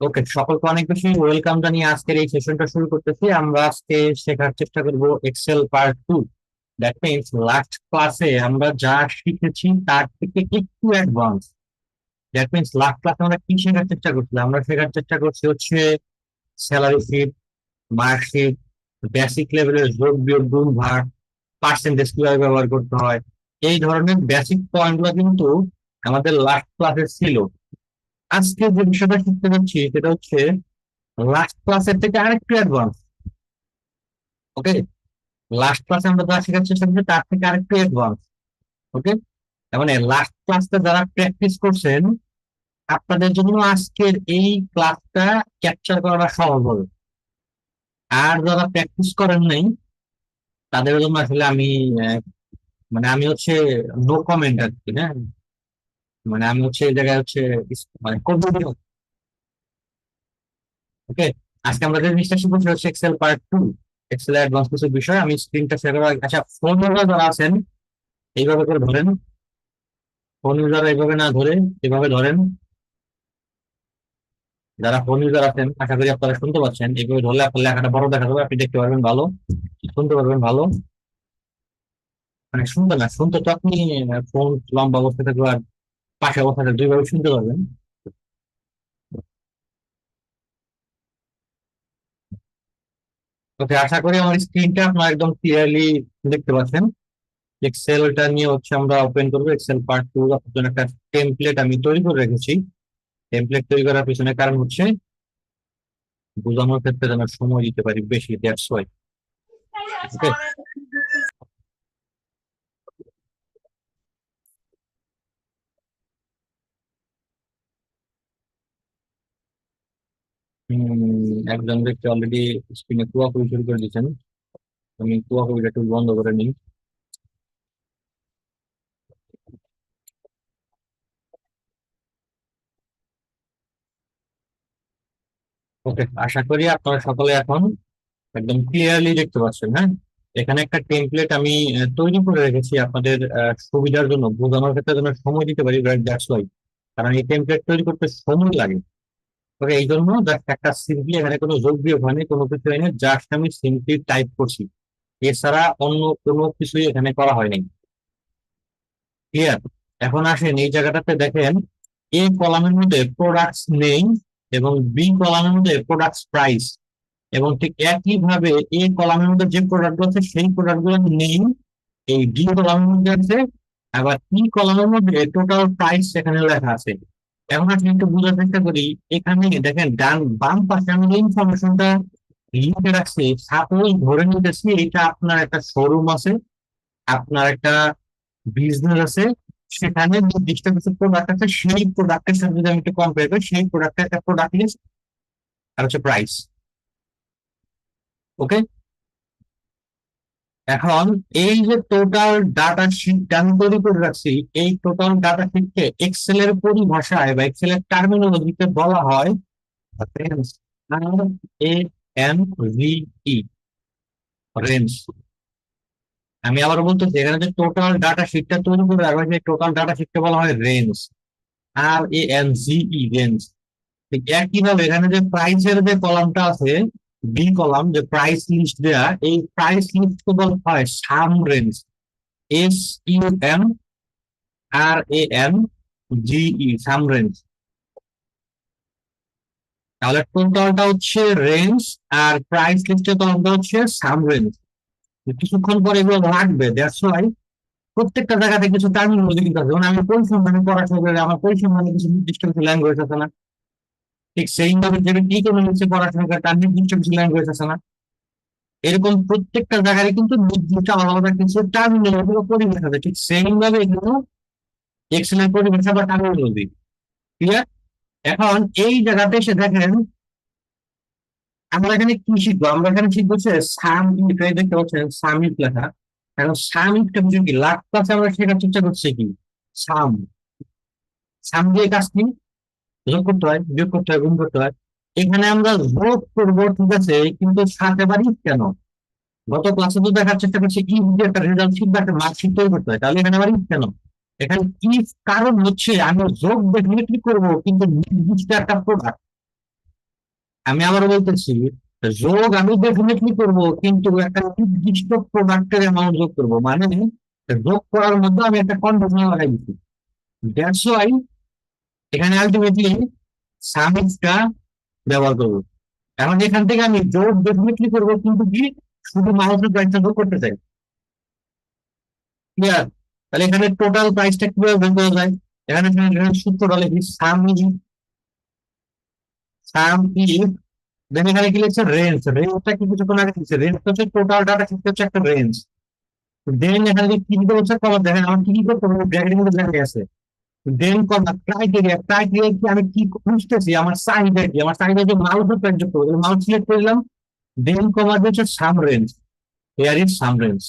ওকে, সকলকে অনেক বেশি ওয়েলকাম জানিয়ে আজকের এই সেশনটা শুরু করতেছি। আমরা আজকে শেখার চেষ্টা করব Excel part 2। That means last ক্লাসে আমরা যা শিখেছি তার থেকে একটু অ্যাডভান্স। দ্যাট মিনস লাস্ট ক্লাসে আমরা কি শেখার চেষ্টা করছিলাম? আমরা শেখার চেষ্টা করছি হচ্ছে স্যালারি শিট, মার্কশিট, বেসিক লেভেলের যোগ বিয়োগ গুণ ভাগ, পার্সেন্টেজ কিভাবে ব্যবহার করতে হয়। এই ধরনের বেসিক পয়েন্ট গুলো কিন্তু আমাদের লাস্ট ক্লাসে ছিল। আজকে যে বিষয়টা শিখতে যাচ্ছি সেটা হচ্ছে লাস্ট ক্লাসের থেকে আরেকটু অ্যাডভান্স। ওকে, লাস্ট ক্লাসে আমরা যা শেখার চেষ্টা করছি তার থেকে আরেকটু অ্যাডভান্স। ওকে, তার মানে লাস্ট ক্লাসটা যারা প্র্যাকটিস করছেন আপনাদের জন্য আজকের এই ক্লাসটা ক্যাপচার করাটা সহজ হবে। আর যারা প্র্যাকটিস করেন নাই তাদের জন্য আসলে আমি আহ, মানে আমি হচ্ছে নো কমেন্ট আর কি। হ্যাঁ, মানে আমি হচ্ছে এই জায়গায় হচ্ছে মানে ওকে, আজকে আমরা যে জিনিসটা শিখবো সেটা হচ্ছে এক্সেল পার্ট 2, এক্সেল অ্যাডভান্স কিছু বিষয়। আমি স্ক্রিনটা শেয়ার করার আচ্ছা, ফোন যারা আছেন এইভাবে করে ধরেন, ফোন ইউজার এইভাবে না ধরে এভাবে ধরেন। যারা ফোন ইউজার আছেন আশা করি আপনারা শুনতে পাচ্ছেন, এইভাবে ধরলে আপনার লেখাটা বড় দেখা যাবে, আপনি দেখতে পারবেন ভালো, শুনতে পারবেন ভালো। মানে শুনতে না শুনতে তো আপনি ফোন লম্বা অবস্থা থাকবে আর পাশে অবস্থা থাকবে, দুইভাবে শুনতে পারবেন। ওকে, আশা করি আমার স্ক্রিনটা আপনারা একদম ক্লিয়ারলি দেখতে পাচ্ছেন। এক্সেলটা নিয়ে হচ্ছে আমরা ওপেন করবো এক্সেল পার্ট 2। আপনার জন্য একটা টেমপ্লেট আমি তৈরি করে রেখেছি। টেমপ্লেট তৈরি করার পিছনে কারণ হচ্ছে বোঝানোর ক্ষেত্রে যেন সময় দিতে পারি বেশি, দ্যাটস ওয়াই। ওকে, একজন ব্যক্তি অলরেডি স্ক্রিনে কুয়াকুড়ি শুরু করে দিয়েছেন। আমি কুয়াকুড়িটা একটু বন্ধ করে নিই। ওকে, আশা করি আপনারা সকলে এখন একদম ক্লিয়ারলি দেখতে পাচ্ছেন। হ্যাঁ, এখানে একটা টেমপ্লেট আমি তৈরি করে রেখেছি আপনাদের সুবিধার জন্য, বোঝানোর ক্ষেত্রে যেন সময় দিতে পারি, দ্যাটস ওয়াই। কারণ এই টেমপ্লেট তৈরি করতে সময় লাগে। ওকে, এই জন্য জাস্ট একটা সিম্পলি এখানে কোনো যোগ বিয়োগ হয়নি, কোনো কিছু হয়নি, জাস্ট আমি সিম্পলি টাইপ করছি, এছাড়া অন্য কোনো কিছুই এখানে করা হয়নি। ক্লিয়ার? এখন আসেন এই জায়গাটাতে দেখেন, এ কলামের মধ্যে প্রোডাক্টস নেই এবং বি কলামের মধ্যে প্রোডাক্টস প্রাইস, এবং ঠিক একই ভাবে এ কলামের মধ্যে যে প্রোডাক্ট গুলো আছে সেই প্রোডাক্ট গুলো নেই এই ডি কলামের মধ্যে আছে। আবার ই কলামের মধ্যে টোটাল প্রাইস সেখানে লেখা আছে। এখন আপনি একটু বোঝার চেষ্টা করি, এখানে দেখেন ডান বাম পাশে আমি যে ইনফরমেশনটা লিখে রাখছি, সাপোজ ধরে নিতেছি এটা আপনার একটা শোরুম আছে, আপনার একটা বিজনেস আছে, সেখানে নির্দিষ্ট কিছু প্রোডাক্ট আছে, সেই প্রোডাক্টের সাথে যদি আমি একটু কম্পেয়ার করি, সেই প্রোডাক্টের একটা প্রোডাক্ট লিস্ট আর হচ্ছে প্রাইস। ওকে, এখন এই যে টোটাল ডাটা শিট আমি তৈরি করে রাখছি, এই টোটাল ডাটা শিটকে এক্সেল এর পরিভাষায় বা এক্সেল এর টার্মিনোলজিতে বলা হয় রেঞ্জ। RANVE, range. আমি আবার বলতেছি, এখানে যে টোটাল ডাটা শিটটা তৈরি করে রাখা হয়েছে টোটাল ডাটা শিটকে বলা হয় রেঞ্জ, RANZE, রেঞ্জ। ঠিক একইভাবে এখানে যে প্রাইসের যে কলামটা আছে, বি কলাম যে প্রাইস লিস্ট দেয়া, এই প্রাইস লিস্ট কে বলা হয় সাম রেঞ্জ, SUMRANGE, সাম রেঞ্জ। তাহলে টোটালটা হচ্ছে রেঞ্জ আর প্রাইস লিস্টের কলামটা হচ্ছে সাম রেঞ্জ। কিছুক্ষণ পরে এগুলো লাগবে, দ্যাটস ওয়াই প্রত্যেকটা জায়গাতে কিছু টার্মিনোলজি কিন্তু আছে। যেমন আমি পরিসংখ্যানে পড়াশোনা করে আমার পরিসংখ্যানে কিছু নির্দিষ্ট কিছু ল্যাঙ্গুয়েজ আছে না, ঠিক সেইভাবে যেটা ইকোনমিক্সে পড়াশোনা করে তার নির্দিষ্ট কিছু ল্যাঙ্গুয়েজ আছে না, এরকম প্রত্যেকটা জায়গায় কিন্তু নির্দিষ্ট আলাদা কিছু টার্মিনোলজি বা পরিভাষা আছে। ঠিক সেম ভাবে এগুলো এক্সেলের পরিভাষা বা টার্মিনোলজি। ক্লিয়ার? এখন এই জায়গাতে এসে দেখেন আমরা এখানে কি শিখবো, আমরা এখানে শিখবো হচ্ছে সাম ইফ, দেখতে পাচ্ছেন সাম ইফ লেখা। এখন সাম ইফটা বুঝুন কি, লাস্ট ক্লাসে আমরা শেখার চেষ্টা করছি কি সাম, সাম দিয়ে কাজ কি, যোগ করতে হয়, বিয়োগ করতে হয়, গুণ করতে হয়। এখানে আমরা যোগ করবো ঠিক আছে, কিন্তু সাথে আবার ইফ কেন? গত ক্লাসে তো দেখার চেষ্টা করছি ইফ দিয়ে একটা রেজাল্ট শিখবে, একটা মার্কশিট তৈরি করতে হয়, তাহলে এখানে আবার ইফ কেন? এখানে ইফ কারণ হচ্ছে আমি যোগ ডেফিনেটলি করবো কিন্তু নির্দিষ্ট একটা প্রোডাক্ট, আমি আবারও বলতেছি, যোগ আমি ডেফিনেটলি করব, কিন্তু একটা নির্দিষ্ট প্রোডাক্টের অ্যামাউন্ট যোগ করব, মানে যোগ করার মধ্যে আমি একটা কন্ডিশন লাগাই দিচ্ছি। দ্যাটস ওয়াই এখানে আলটিমেটলি সামিটটা ব্যবহার করবো। এখন এখান থেকে আমি যোগ ডেফিনেটলি করবো, কিন্তু কি শুধু মাউসের প্রাইসটা যোগ করতে চাই। ক্লিয়ার? তাহলে এখানে টোটাল প্রাইসটা কিভাবে বের করা যায়? এখানে এখানে সূত্রটা লিখি, সাম ই, দেন এখানে কি লিখছে, রেঞ্জ। রেঞ্জটা কি কিছুক্ষণ আগে লিখছে, রেঞ্জ হচ্ছে টোটাল ডাটা, হচ্ছে একটা রেঞ্জ। দেন এখানে যে কি দিতে বলছে, কমা, দেখেন আমার কি কি করতে হবে, ব্র্যাকেটের মধ্যে লেখা আছে। দেন কমা, ক্রাইটেরিয়া। ক্রাইটেরিয়া কি, আমি কি খুঁজতেছি, আমার চাহিদা কি, আমার চাহিদা যে মাউসের প্রাইস যোগ করবো, মাউস সিলেক্ট করলাম। দেন কমা দিচ্ছে some range, here is some range,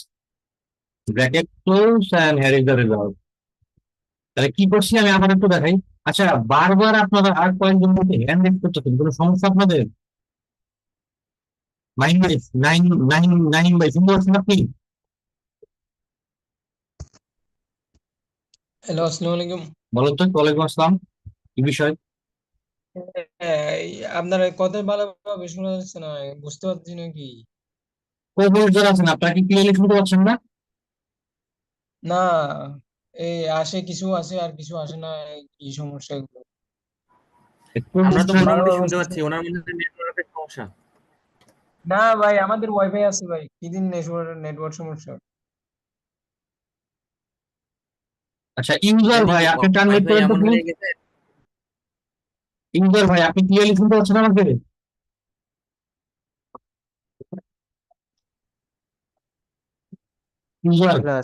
bracket close, and here is the result. তাহলে কি করছি আমি আবার একটু দেখাই। আচ্ছা, বারবার আপনারা আর কয়েকজন মধ্যে হ্যান্ড রেজ করতেছেন, কোনো সমস্যা আপনাদের? Nine by nine, nine by, শুনতে পাচ্ছেন আপনি? হ্যালো, আসসালামু আলাইকুম। বলেন তো, ওয়ালাইকুম আসসালাম, কি বিষয়? আপনার কথা ভালোভাবে শোনা যাচ্ছে না, বুঝতে পারছি না কি। কোভিড যারা আছেন, আপনারা কি ক্লিয়ারলি শুনতে পাচ্ছেন না? না, এই আসে কিছু আসে আর কিছু আসে না, কি সমস্যা এগুলো? একটু আমরা তো মোটামুটি ভালোভাবে শুনতে বুঝতেছি পাচ্ছি, না। ওনার মধ্যে নেটওয়ার্কের সমস্যা। না ভাই, আমাদের ওয়াইফাই আছে ভাই, কি দিন নেটওয়ার্ক নেটওয়ার্ক সমস্যা। আচ্ছা, ইউজার ইদানিং ভাই আপনি টার্মিনেট ওয়াইফাই করেন তো এমন প্লিজ। হয়ে গেছে। ইউজার ভাই আপনি ক্লিয়ারলি শুনতে পাচ্ছেন আমাকে? ইউজার, হ্যালো,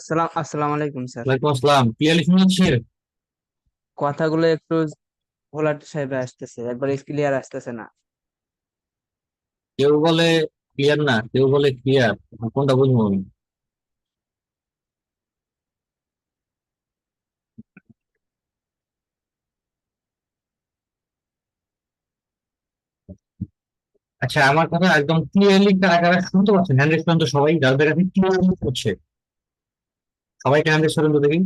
আসসালামু আলাইকুম স্যার। ওয়ালাইকুম আসসালাম, ক্লিয়ারলি শুনতে পাচ্ছি? কথাগুলো একটু ঘোলাটে সাহেবে আসতেছে, একবার ক্লিয়ার আসতেছে না। কেউ বলে ক্লিয়ার না, কেউ বলে ক্লিয়ার, কোনটা বুঝবো আমি? আচ্ছা, আমার কথা একদম ক্লিয়ারলি কারা কারা শুনতে পাচ্ছেন? হ্যান্ড রেস করেন তো সবাই, যাদের কাছে ক্লিয়ারলি হচ্ছে, সবাইকে হ্যান্ড রেস করেন তো দেখি।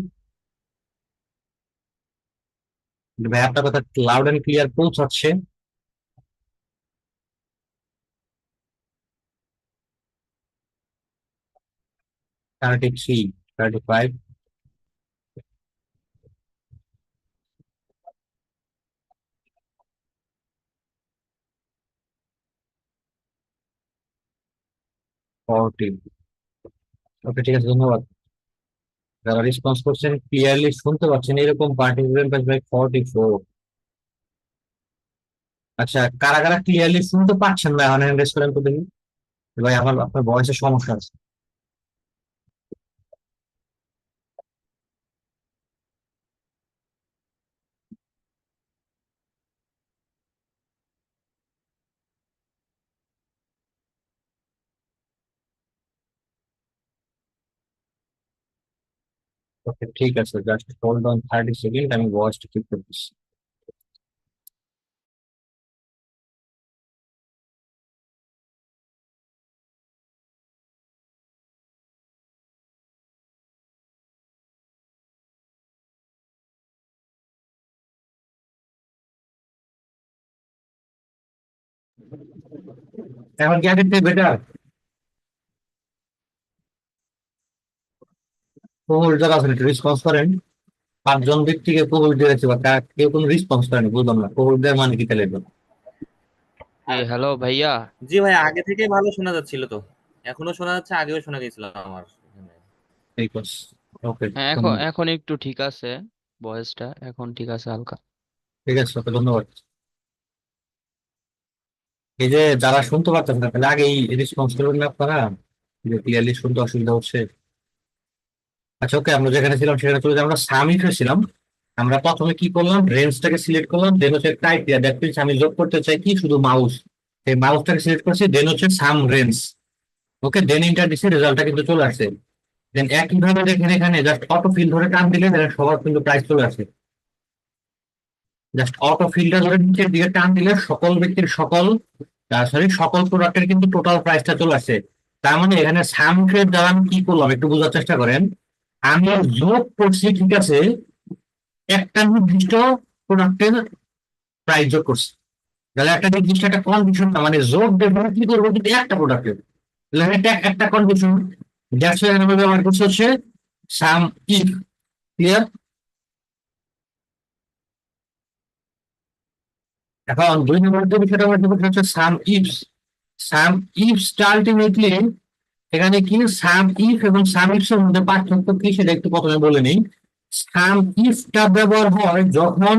ভাই আপনার কথা লাউড এন্ড ক্লিয়ার পৌঁছাচ্ছে। 33, 35, 40। ওকে, ঠিক আছে, ধন্যবাদ। যারা রেসপন্স করছেন ক্লিয়ারলি শুনতে পাচ্ছেন, এরকম পার্টিসিপেন্ট আছে ভাই 44। আচ্ছা, কারা কারা ক্লিয়ারলি শুনতে পাচ্ছেন না এখন হ্যান্ড রেস করেন তো দেখি। ভাই আমার, আপনার ভয়েসের সমস্যা আছে। ওকে, ঠিক আছে, জাস্ট হোল্ড অন 30 সেকেন্ড, আমি ভয়েসটা ঠিক করতেছি। এখন কি আগের থেকে বেটার? কোমল যারা আছেন একটু রেসপন্স করেন। 5 জন ব্যক্তিকে কোভিড দিয়েছে, বা কেউ কোনো রেসপন্স করেনি, বুঝলাম না কোভিড দেওয়ার মানে কি তাহলে? হ্যালো ভাইয়া। জি ভাই, আগে থেকে ভালো শোনা যাচ্ছিল তো, এখনো শোনা যাচ্ছে, আগেও শোনা গেছিল আমার এখানে। ঠিক আছে, ওকে, হ্যাঁ, এখন ধন্যবাদ। এখন একটু ঠিক আছে, ভয়েসটা এখন ঠিক আছে হালকা। ঠিক আছে, ওকে, ধন্যবাদ। এই যে যারা শুনতে পারতেন না, তাহলে আগেই রেসপন্স করবেন না আপনারা, যে ক্লিয়ারলি শুনতে অসুবিধা হচ্ছে। আচ্ছা, ওকে, আমরা যেখানে ছিলাম সেখানে চলে যাই। আমরা সামিটে ছিলাম। আমরা প্রথমে কি করলাম, রেঞ্জটাকে সিলেক্ট করলাম, দেন হচ্ছে ক্রাইটেরিয়া, দ্যাট মিনস আমি যোগ করতে চাই কি শুধু মাউস, এই মাউসটাকে সিলেক্ট করছি, দেন হচ্ছে সাম রেঞ্জ। ওকে, দেন ইন্টার দিচ্ছি, রেজাল্টটা কিন্তু চলে আসছে। দেন একইভাবে দেখেন এখানে জাস্ট অটো ফিল ধরে টান দিলে দেখেন সবার কিন্তু প্রাইস চলে আসে। জাস্ট অটো ফিলটা ধরে নিচের দিকে টান দিলে সকল ব্যক্তির সকল, সরি, সকল প্রোডাক্টের কিন্তু টোটাল প্রাইসটা চলে আসে। তার মানে এখানে সাম ট্রেড দ্বারা আমি কি করলাম একটু বোঝার চেষ্টা করেন। আমি যোগ করছি, ঠিক আছে, একটা নির্দিষ্ট প্রোডাক্টের প্রাইস যোগ করছি। তাহলে একটা নির্দিষ্ট একটা কন্ডিশন না, মানে জোর ডেফিনেটলি করবো কিন্তু একটা প্রোডাক্টের, তাহলে এটা একটা কন্ডিশন। দ্যাটস ওয়াই আমরা ব্যবহার করছি হচ্ছে সাম ইফ। ক্লিয়ার? এখন 2 নম্বর যে বিষয়টা আমরা দেখবো সেটা হচ্ছে সাম ইফস। সাম ইফসটা আলটিমেটলি এখানে কি সাম ইফ এবং সাম ইফস এর মধ্যে পার্থক্য কি সেটা একটু প্রথমে বলে নিই। সাম ইফটা ব্যবহার হয় যখন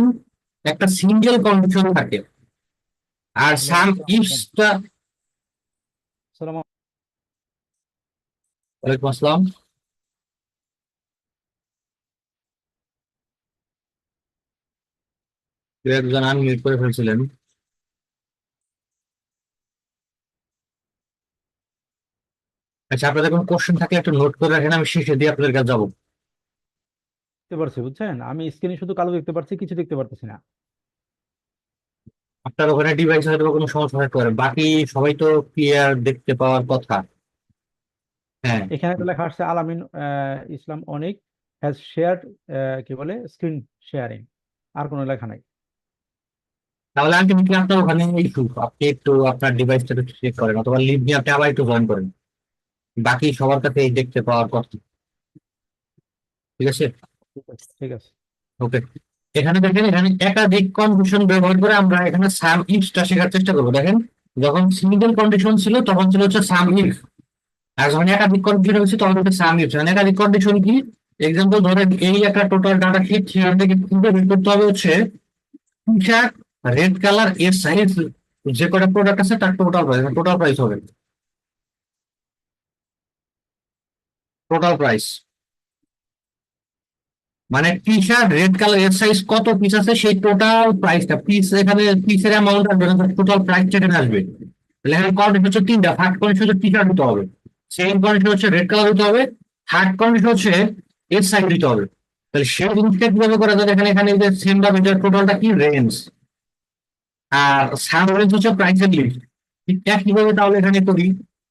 একটা সিঙ্গেল কন্ডিশন থাকে, আর সাম ইফসটা। ওয়ালাইকুম আসসালাম। কেউ একজন আনমিউট করে ফেলছিলেন। আচ্ছা, আপনাদের কোনো কোশ্চেন থাকলে একটু নোট করে রাখেন, আমি শেষে দিয়ে আপনাদের কাছে যাবো। দেখতে পারছি, বুঝছেন? আমি স্ক্রিনে শুধু কালো দেখতে পারছি, কিছু দেখতে পারতেছি না। আপনার ওখানে ডিভাইস হয়তো বা কোনো সমস্যা থাকতে পারে, বাকি সবাই তো ক্লিয়ার দেখতে পাওয়ার কথা। হ্যাঁ, এখানে তো লেখা আসছে আলামিন ইসলাম অনিক হ্যাজ শেয়ার্ড, কি বলে, স্ক্রিন শেয়ারিং। আর কোনো লেখা নাই। তাহলে আলটিমেটলি আপনার ওখানে ইস্যু, আপনি একটু আপনার ডিভাইসটা একটু চেক করেন, অথবা লিভ নিয়ে আপনি আবার একটু জয়েন করেন। বাকি সবার কাছে এই দেখতে পাওয়ার কথা। ঠিক আছে? ঠিক আছে, ঠিক আছে। ওকে। এখানে দেখেন, এখানে একাধিক কন্ডিশন ব্যবহার করে আমরা এখানে সাম ইফটা শেখার চেষ্টা করবো। দেখেন, যখন সিঙ্গেল কন্ডিশন ছিল তখন ছিল হচ্ছে সাম ইফ, আর যখন একাধিক কন্ডিশন হচ্ছে তখন হচ্ছে সাম ইফ। একাধিক কন্ডিশন কি? এক্সাম্পল ধরেন, এই একটা টোটাল ডাটা শিট, সেখান থেকে কিন্তু বের করতে হবে হচ্ছে টি শার্ট, রেড কালার, এর সাইজ, যে কটা প্রোডাক্ট আছে তার টোটাল প্রাইস হবে। টোটাল প্রাইস মানে টি শার্ট রেড কালার এর সাইজ কত পিস আছে সেই টোটাল প্রাইসটা, পিস এখানে পিসের অ্যামাউন্ট আসবে না, টোটাল প্রাইসটা এখানে আসবে। তাহলে এখানে কন্ডিশন হচ্ছে তিনটা। ফার্স্ট কন্ডিশন হচ্ছে টি শার্ট দিতে হবে, সেকেন্ড কন্ডিশন হচ্ছে রেড কালার দিতে হবে, থার্ড কন্ডিশন হচ্ছে এর সাইজ দিতে হবে। তাহলে সেই জিনিসটা কিভাবে করা যায়? এখানে এখানে সেম ভাবে টোটালটা কি রেঞ্জ, আর সাম রেঞ্জ হচ্ছে প্রাইসের লিস্ট। ঠিক একইভাবে তাহলে এখানে করি,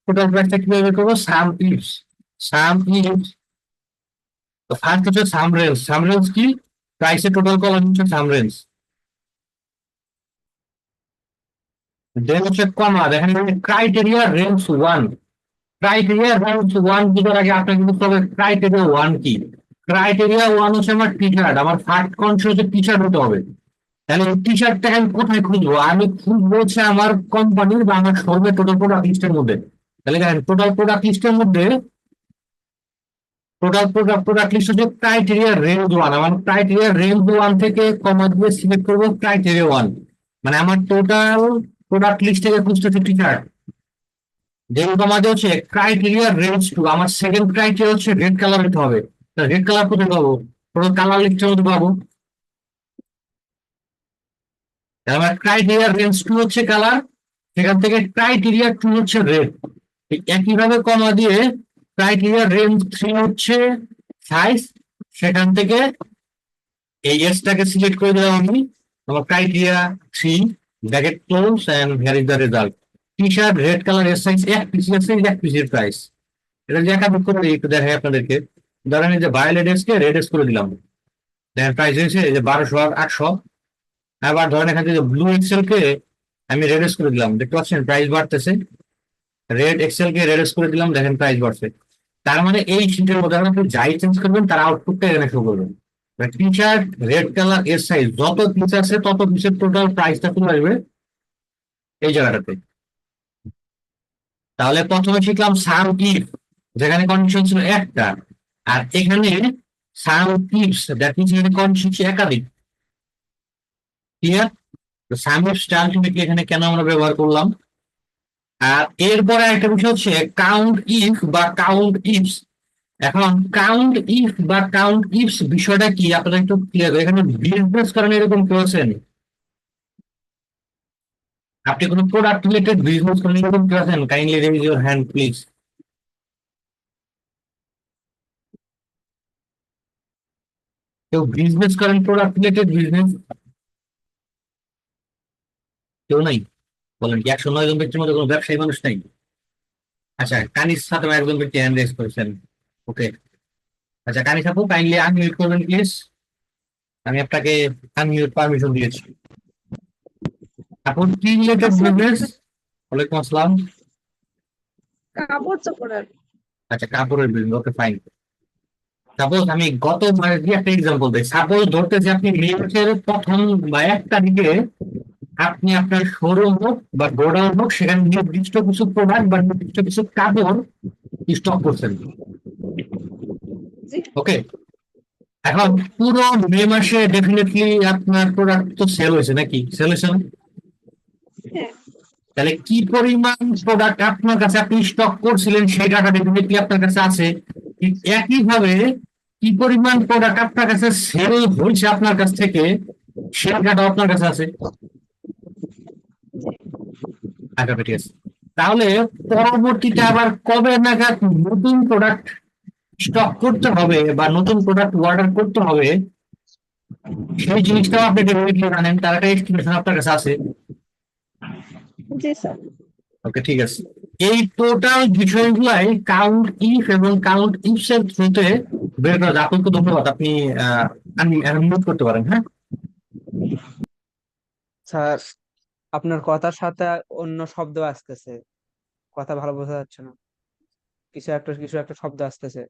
টোটাল প্রাইসটা কিভাবে বের করবো? সাম ইফস। সাম ইফস, তো ফার্স্ট হচ্ছে সাম রেঞ্জ। সাম রেঞ্জ কি? প্রাইসের টোটাল কলাম হচ্ছে সাম রেঞ্জ। দেন হচ্ছে কমা, দেখেন criteria range one. Criteria range one দিবার আগে আপনার কিন্তু তবে ক্রাইটেরিয়া ওয়ান কি? ক্রাইটেরিয়া ওয়ান হচ্ছে আমার টি শার্ট, আমার ফার্স্ট কন্ডিশন হচ্ছে টি শার্ট হতে হবে। তাহলে টি শার্টটা আমি কোথায় খুঁজবো? আমি খুঁজবো হচ্ছে আমার কোম্পানির বা আমার শোরুমের টোটাল প্রোডাক্ট লিস্টের মধ্যে। তাহলে দেখেন, টোটাল প্রোডাক্ট লিস্টের মধ্যে প্রোডাক্ট লিস্ট হচ্ছে ক্রাইটেরিয়া রেঞ্জ ওয়ান। আমার ক্রাইটেরিয়া রেঞ্জ ওয়ান থেকে কমা দিয়ে সিলেক্ট করবো ক্রাইটেরিয়া ওয়ান, মানে আমার টোটাল প্রোডাক্ট লিস্ট থেকে খুঁজতেছে টি শার্ট। দেন কমা দিয়ে হচ্ছে ক্রাইটেরিয়া রেঞ্জ টু, আমার সেকেন্ড ক্রাইটেরিয়া হচ্ছে রেড কালার হতে হবে। রেড কালার কোথায় পাবো? টোটাল কালার লিস্টের মধ্যে পাবো। তাহলে আমার ক্রাইটেরিয়া রেঞ্জ টু হচ্ছে কালার, সেখান থেকে ক্রাইটেরিয়া টু হচ্ছে রেড। ঠিক একইভাবে কমা দিয়ে ক্রাইটেরিয়া রেঞ্জ থ্রি হচ্ছে সাইজ, সেখান থেকে এই এসটাকে সিলেক্ট করে দিলাম আমি। আমার criteria three, bracket close, and here is the result. T shirt red colour এর সাইজ এক পিস আছে, এক পিসের প্রাইস। এটা যে একাধিক করে দিই, একটু দেখাই আপনাদেরকে। ধরেন এই যে ভায়োলেট এসকে রেড এস করে দিলাম, দেখেন প্রাইস হয়েছে এই যে 1200 আর 800। আবার ধরেন এখান থেকে ব্লু এক্সেল কে আমি রেড এস করে দিলাম, দেখতে পাচ্ছেন প্রাইস বাড়তেছে। রেড এক্সেল কে রেড এস করে দিলাম, দেখেন প্রাইস বাড়ছে। তার মানে এই শিটের মধ্যে আপনি যাই চেঞ্জ করবেন তার আউটপুটটা এখানে শো করবেন। টি শার্ট রেড কালার এর সাইজ যত পিস আছে তত পিসের টোটাল প্রাইসটা চলে আসবে এই জায়গাটাতে। তাহলে প্রথমে শিখলাম সাম ইফ, যেখানে কন্ডিশন ছিল একটা, আর এখানে সাম ইফস, দ্যাট মিনস এখানে কন্ডিশন ছিল একাধিক। ক্লিয়ার? তো সাম ইফসটা আলটিমেটলি এখানে কেন আমরা ব্যবহার করলাম। আর এরপরে একটা বিষয় হচ্ছে কাউন্ট ইফ বা কাউন্ট ইফস। এখন কাউন্ট ইফ বা কাউন্ট ইফস বিষয়টা কি আপনারা একটু ক্লিয়ার, এখানে বিজনেস করেন এরকম কেউ আছেন? আপনি কোনো প্রোডাক্ট রিলেটেড বিজনেস করেন এরকম কেউ আছেন? Kindly raise your hand please. কেউ বিজনেস করেন, প্রোডাক্ট রিলেটেড বিজনেস? কেউ নাই? বলেন কি 109 জন ব্যক্তির মধ্যে কোনো ব্যবসায়ী মানুষ নাই? আচ্ছা, কানিস ফাতেমা একজন ব্যক্তি হ্যান্ড রেজ করেছেন। ওকে। আচ্ছা, কানিস আপু কাইন্ডলি আনমিউট করবেন প্লিজ, আমি আপনাকে আনমিউট পারমিশন দিয়েছি। এখন কি রিলেটেড বিজনেস? ওয়ালাইকুম আসসালাম। কাপড় চোপড়ের। আচ্ছা, কাপড়ের বিজনেস, ওকে ফাইন। সাপোজ আমি গত মাসে দিয়ে একটা এক্সাম্পল দিই, সাপোজ ধরতেছি আপনি মে মাসের প্রথম বা 1 তারিখে আপনি আপনার শোরুম হোক বা গোডাউন হোক, সেখানে নির্দিষ্ট কিছু প্রোডাক্ট বা নির্দিষ্ট কিছু কাপড় স্টক করছেন। জি। ওকে, এখন পুরো মে মাসে ডেফিনেটলি আপনার প্রোডাক্ট তো সেল হয়েছে, নাকি সেল হয়েছে না? হ্যাঁ। তাহলে কি পরিমাণ প্রোডাক্ট আপনার কাছে আপনি স্টক করছিলেন সেই ডাটা ডেফিনেটলি আপনার কাছে আছে। ঠিক একইভাবে কি পরিমাণ প্রোডাক্ট আপনার কাছে সেল হয়েছে আপনার কাছ থেকে সেই ডাটা আপনার কাছে আছে। আচ্ছা, ঠিক আছে। তাহলে পরবর্তীতে আবার কবে নাগাদ নতুন প্রোডাক্ট স্টক করতে হবে বা নতুন প্রোডাক্ট অর্ডার করতে হবে সেই জিনিসটাও আপনি ডেফিনেটলি জানেন, তার একটা এস্টিমেশন আপনার কাছে আছে। জি স্যার। ওকে, ঠিক আছে। এই টোটাল বিষয়গুলাই কাউন্ট ইফ এবং কাউন্ট ইফস এর থ্রুতে বের করা যায়। আপনাকে ধন্যবাদ, আপনি মিউট করতে পারেন। হ্যাঁ, স্যার, আপনার কথার সাথে অন্য শব্দ আসতেছে, কথা ভালো বোঝা যাচ্ছে না, কিছু একটা শব্দ আসতেছে।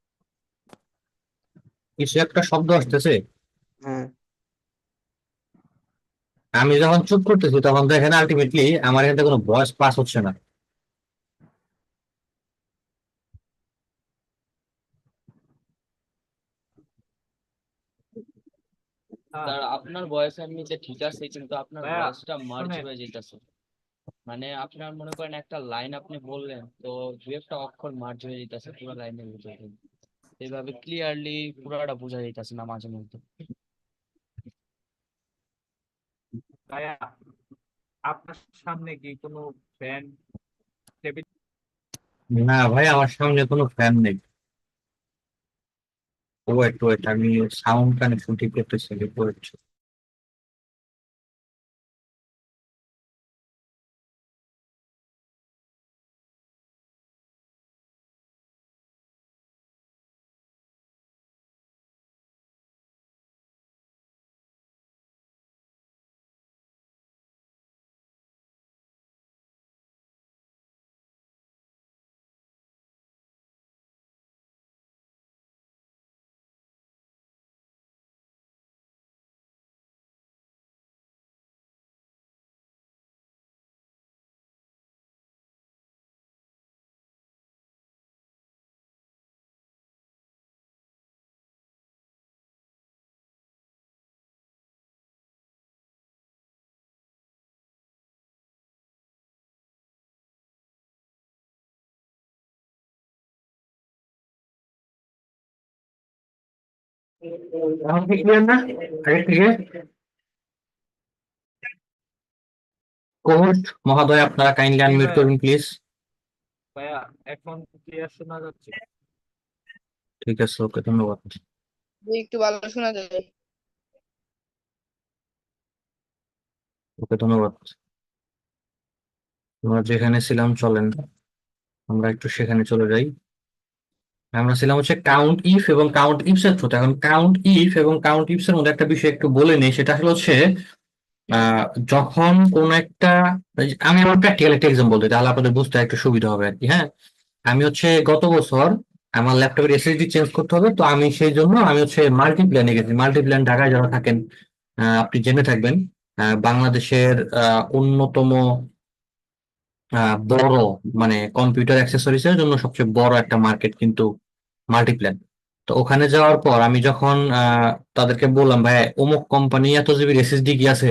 কিছু একটা শব্দ আসতেছে। হ্যাঁ। আমি যখন চুপ করতেছি তখন দেখেন আলটিমেটলি আমার এখানে কোনো ভয়েস পাস হচ্ছে না। স্যার আপনার ভয়েস এমনিতে ঠিক আছে, কিন্তু আপনার ভয়েসটা মার্জ হয়ে যাইতেছে। মানে আপনার মনে করেন একটা লাইন আপনি বললেন তো দু একটা অক্ষর মার্জ হয়ে যাইতেছে পুরো লাইনের ভিতরে, এইভাবে ক্লিয়ারলি পুরাটা বোঝা যাইতেছে না মাঝে মধ্যে। ভাইয়া, আপনার সামনে কি কোনো ফ্যান টেবিল? না ভাই, আমার সামনে কোনো ফ্যান নেই। ওয়েট ওয়েট, আমি সাউন্ড কানেকশন ঠিক করতেছি। ওয়েট। এখন কি ক্লিয়ার না আগে থেকে? কোর্ট মহোদয়, আপনারা কাইন্ডলি আনমিউট করুন প্লিজ। ভাইয়া, এখন ক্লিয়ার শোনা যাচ্ছে? ঠিক আছে, ওকে, ধন্যবাদ। একটু ভালো শোনা যায়। ওকে, ধন্যবাদ। আমরা যেখানে ছিলাম চলেন আমরা একটু সেখানে চলে যাই। আমরা ছিলাম হচ্ছে কাউন্ট ইফ এবং কাউন্ট ইফস এর থ্রুতে। এখন কাউন্ট ইফ এবং কাউন্ট ইফস এর মধ্যে একটা বিষয় একটু বলে নেই, সেটা আসলে হচ্ছে যখন কোন একটা, আমি আমার প্র্যাকটিক্যাল একটা এক্সাম্পল দিই তাহলে আপনাদের বুঝতে একটু সুবিধা হবে আর কি। হ্যাঁ, আমি হচ্ছে গত বছর আমার ল্যাপটপের এসএসডি চেঞ্জ করতে হবে, তো আমি সেই জন্য আমি হচ্ছে মাল্টিপ্ল্যানে গেছি। মাল্টিপ্ল্যান ঢাকায় যারা থাকেন আপনি জেনে থাকবেন, বাংলাদেশের অন্যতম বড়, মানে কম্পিউটার অ্যাক্সেসরিজ এর জন্য সবচেয়ে বড় একটা মার্কেট কিন্তু মাল্টিপ্ল্যান। তো ওখানে যাওয়ার পর আমি যখন তাদেরকে বললাম, ভাই অমুক কোম্পানি এত জিবির এসএসডি কি আছে,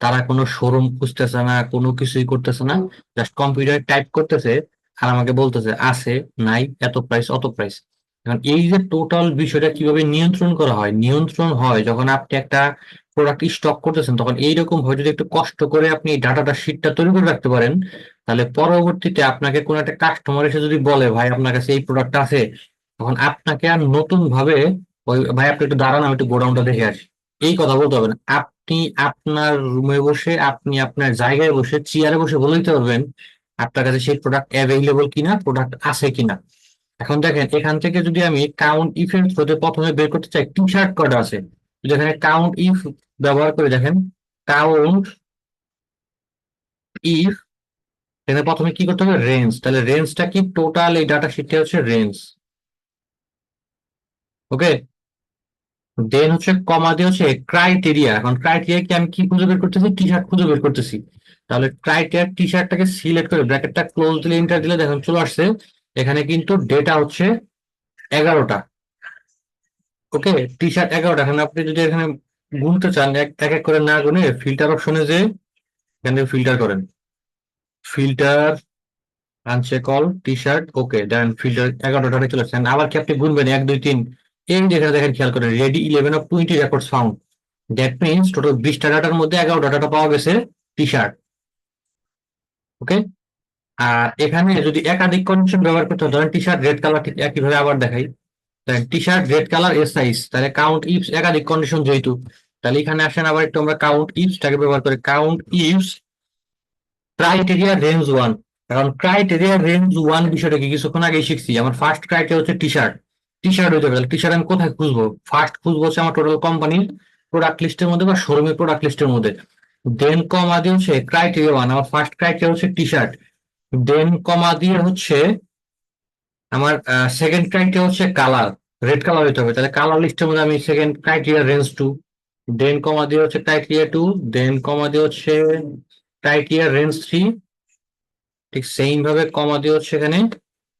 তারা কোনো শোরুম খুঁজতেছে না, কোনো কিছুই করতেছে না, জাস্ট কম্পিউটারে টাইপ করতেছে আর আমাকে বলতেছে আছে, নাই, এত প্রাইস, অত প্রাইস। এখন এই যে টোটাল বিষয়টা কিভাবে নিয়ন্ত্রণ করা হয়, নিয়ন্ত্রণ হয় যখন আপনি একটা প্রোডাক্ট স্টক করতেছেন, তখন এইরকম ভাবে যদি একটু কষ্ট করে আপনি ডাটাটা শিটটা তৈরি করে রাখতে পারেন, তাহলে পরবর্তীতে আপনাকে কোন একটা কাস্টমার এসে যদি বলে ভাই আপনার কাছে এই প্রোডাক্ট আছে, তখন আপনাকে আর নতুন ভাবে ওই ভাই আপনি একটু দাঁড়ান আমি একটু গোডাউনটা দেখে আসি এই কথা বলতে হবে না। আপনি আপনার রুমে বসে, আপনি আপনার জায়গায় বসে, চেয়ারে বসে বলে দিতে পারবেন আপনার কাছে সেই প্রোডাক্ট অ্যাভেলেবল কিনা, প্রোডাক্ট আছে কিনা। এখন দেখেন, এখান থেকে যদি আমি কাউন্ট ইফ এর থ্রুতে প্রথমে বের করতে চাই, টি শার্ট কটা আছে, যদি এখানে কাউন্ট ইফ ব্যবহার করে দেখেন, কাউন্ট ইফ, এখানে প্রথমে কি করতে হবে, রেঞ্জ। তাহলে রেঞ্জটা কি, টোটাল এই ডাটা শিটটা হচ্ছে রেঞ্জ। ওকে, দেন হচ্ছে কমা দিয়ে হচ্ছে ক্রাইটেরিয়া। এখন ক্রাইটেরিয়া কি, আমি কি খুঁজে বের করতেছি, টি শার্ট খুঁজে বের করতেছি। তাহলে ক্রাইটেরিয়া টি শার্টটাকে সিলেক্ট করে ব্র্যাকেটটা ক্লোজ দিলে, এন্টার দিলে দেখুন চলে আসছে। এখানে কিন্তু ডেটা হচ্ছে 11টা। ওকে, টি শার্ট 11টা। এখানে আপনি যদি এখানে গুনতে চান, এক এক এক করে না গুনে ফিল্টার অপশনে যে এখানে ফিল্টার করেন, filter uncheck all T shirt, okay, then filter 11টা চলে আসছে। আবার কি আপনি গুনবেন 1 2 3, এই যে এখানে দেখেন, খেয়াল করেন, ready 11 of 20 records found. That means total 20টা ডাটার মধ্যে 11টা ডাটা পাওয়া গেছে টি শার্ট। ওকে, আর এখানে যদি একাধিক কন্ডিশন ব্যবহার করতে হয়, ধরেন টি শার্ট রেড কালার, ঠিক একইভাবে আবার দেখাই, টি shirt red colour S size, তাহলে কাউন্ট ইফস একাধিক কন্ডিশন যেহেতু, তাহলে এখানে আসেন আবার একটু আমরা কাউন্ট ইফসটাকে ব্যবহার করি, কাউন্ট ইফস ক্রাইটেরিয়া রেঞ্জ 1। এখন ক্রাইটেরিয়া রেঞ্জ 1 বিষয়টা কি কিছুক্ষণ আগে শিখছি। আমার ফার্স্ট ক্রাইটেরিয়া হচ্ছে টি শার্ট। টি শার্ট হইতে গেলে টি শার্ট আমি কোথায় খুঁজবো, ফার্স্ট খুঁজবো হচ্ছে আমার টোটাল কোম্পানির প্রোডাক্ট লিস্টের মধ্যে বা শোরুমের প্রোডাক্ট লিস্টের মধ্যে। দেন কমা দিয়ে হচ্ছে ক্রাইটেরিয়া 1, আমার ফার্স্ট ক্রাইটেরিয়া হচ্ছে টি শার্ট। দেন কমা দিয়ে হচ্ছে আমার সেকেন্ড ক্রাইটেরিয়া হচ্ছে কালার, রেড কালার হইতে হবে, তাহলে কালার লিস্টের মধ্যে আমি সেকেন্ড ক্রাইটেরিয়া রেঞ্জ 2। দেন কমা দিয়ে হচ্ছে ক্রাইটেরিয়া 2, দেন কমা দিয়ে হচ্ছে ক্রাইটেরিয়া রেঞ্জ 3, ঠিক সেম ভাবে কমা দিয়ে হচ্ছে এখানে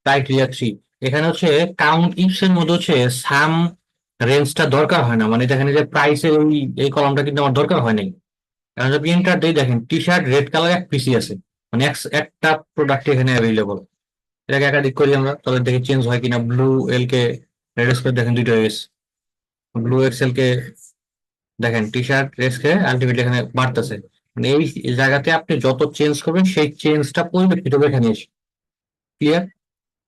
ক্রাইটেরিয়া 3। এখানে হচ্ছে কাউন্ট ইফস এর মধ্যে হচ্ছে সাম রেঞ্জটা দরকার হয় না, মানে দেখেন যে প্রাইসের এই কলামটা কিন্তু আমার দরকার হয় নাই। কারণ যদি এন্টার দিই, দেখেন টি শার্ট রেড কালার এক পিসি আছে, মানে একটা প্রোডাক্ট এখানে অ্যাভেলেবল। এটাকে একাধিক করি আমরা, তাহলে দেখি চেঞ্জ হয় কিনা। ব্লু এল কে রেড স্কোয়ার দেখেন দুইটা হয়ে গেছে, ব্লু এক্সেল কে দেখেন টি শার্ট রেড কে আলটিমেটলি এখানে বাড়তেছে। মানে এই জায়গাতে আপনি যত চেঞ্জ করবেন সেই চেঞ্জটা পরিলক্ষিত হবে এখানে এসে। ক্লিয়ার?